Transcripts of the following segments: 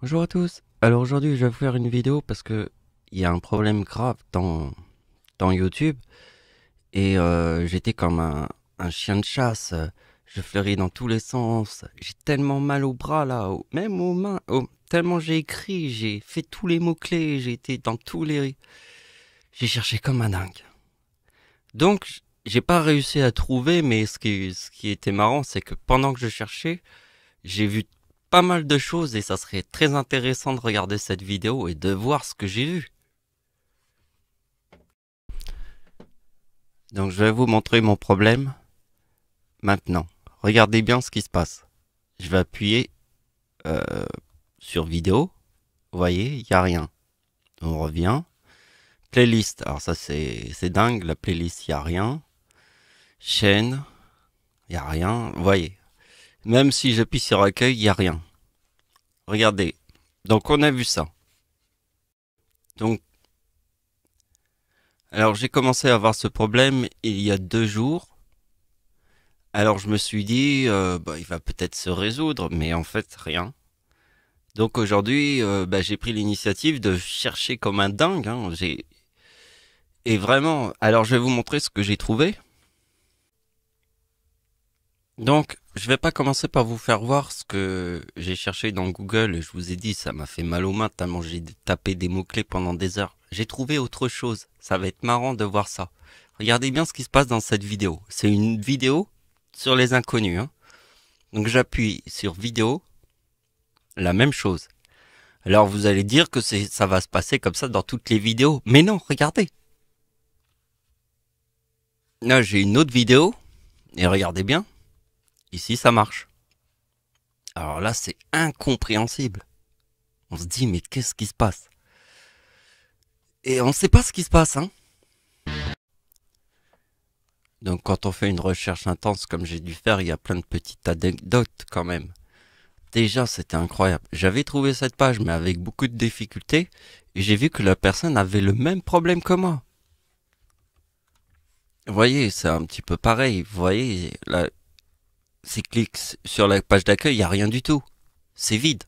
Bonjour à tous. Alors aujourd'hui, je vais vous faire une vidéo parce que il y a un problème grave dans YouTube et j'étais comme un chien de chasse. Je fleuris dans tous les sens. J'ai tellement mal aux bras là, même aux mains. Tellement j'ai écrit, j'ai fait tous les mots-clés, j'ai été dans tous les... J'ai cherché comme un dingue. Donc, j'ai pas réussi à trouver, mais ce qui était marrant, c'est que pendant que je cherchais, j'ai vu pas mal de choses et ça serait très intéressant de regarder cette vidéo et de voir ce que j'ai vu. Donc je vais vous montrer mon problème maintenant. Regardez bien ce qui se passe. Je vais appuyer euh, sur vidéo. Vous voyez, il n'y a rien. On revient. Playlist. Alors ça c'est dingue. La playlist, il n'y a rien. Chaîne, il n'y a rien. Vous voyez. Même si j'appuie sur accueil, il n'y a rien. Regardez. Donc on a vu ça. Donc alors j'ai commencé à avoir ce problème il y a 2 jours. Alors je me suis dit, il va peut-être se résoudre, mais en fait rien. Donc aujourd'hui, j'ai pris l'initiative de chercher comme un dingue. Hein. Et vraiment, alors je vais vous montrer ce que j'ai trouvé. Donc je vais pas commencer par vous faire voir ce que j'ai cherché dans Google. Je vous ai dit, ça m'a fait mal aux mains tellement j'ai tapé des mots-clés pendant des heures. J'ai trouvé autre chose. Ça va être marrant de voir ça. Regardez bien ce qui se passe dans cette vidéo. C'est une vidéo sur les inconnus. Hein. Donc j'appuie sur vidéo, la même chose. Alors vous allez dire que ça va se passer comme ça dans toutes les vidéos. Mais non, regardez. Là, j'ai une autre vidéo. Et regardez bien. Ici, ça marche. Alors là, c'est incompréhensible. On se dit, mais qu'est-ce qui se passe? Et on ne sait pas ce qui se passe, hein. Donc quand on fait une recherche intense comme j'ai dû faire, il y a plein de petites anecdotes quand même. Déjà, c'était incroyable. J'avais trouvé cette page, mais avec beaucoup de difficultés. Et j'ai vu que la personne avait le même problème que moi. Vous voyez, c'est un petit peu pareil. Vous voyez, là, si clique sur la page d'accueil, il n'y a rien du tout. C'est vide.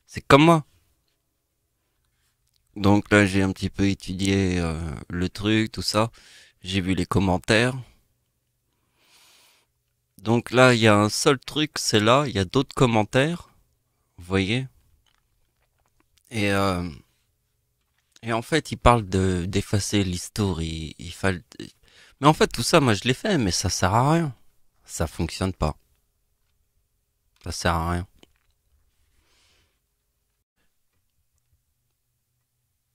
C'est comme moi. Donc là, j'ai un petit peu étudié le truc, tout ça. J'ai vu les commentaires. Donc là, il y a un seul truc, c'est là. Il y a d'autres commentaires. Vous voyez. Et, euh, et en fait, il parle de d'effacer l'histoire. Mais en fait, tout ça, moi, je l'ai fait, mais ça sert à rien. Ça fonctionne pas. Ça sert à rien.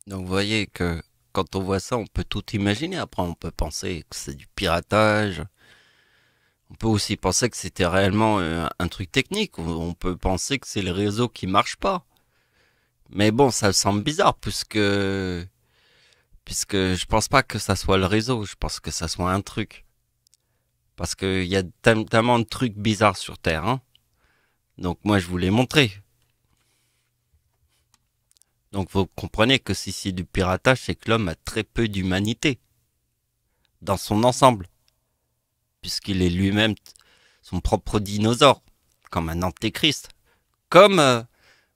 Donc vous voyez que quand on voit ça, on peut tout imaginer. Après, on peut penser que c'est du piratage. On peut aussi penser que c'était réellement un truc technique. On peut penser que c'est le réseau qui marche pas. Mais bon, ça semble bizarre puisque je pense pas que ça soit le réseau. Je pense que ça soit un truc. Parce qu'il y a tellement de trucs bizarres sur Terre. Hein. Donc moi, je vous l'ai montré. Donc vous comprenez que si c'est du piratage, c'est que l'homme a très peu d'humanité dans son ensemble. Puisqu'il est lui-même son propre dinosaure, comme un antéchrist. Comme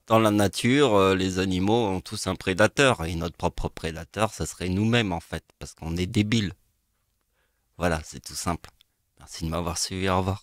dans la nature, les animaux ont tous un prédateur, et notre propre prédateur, ça serait nous-mêmes en fait, parce qu'on est débiles. Voilà, c'est tout simple. Merci de m'avoir suivi, au revoir.